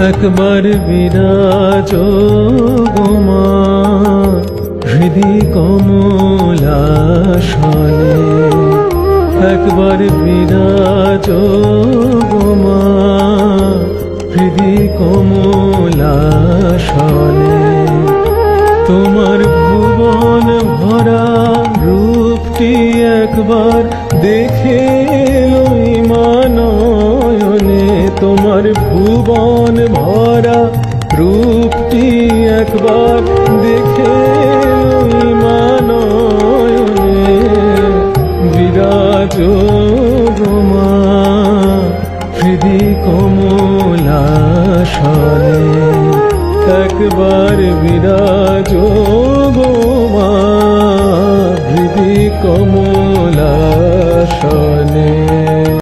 একবার বিরাজ গো মা হৃদি কমলাসনে, একবার বিরাজ গো মা হৃদি কমলাসনে। তোমার ভুবন ভরা রূপটি একবার দেখে লই মা নয়নে, তোমার ভুবন ভরা রূপটি একবার দেখে লই মা নয়নে। বিরাজ গো মা হৃদি কমলাসনে, একবার বিরাজ গো মা হৃদি কমলাসনে।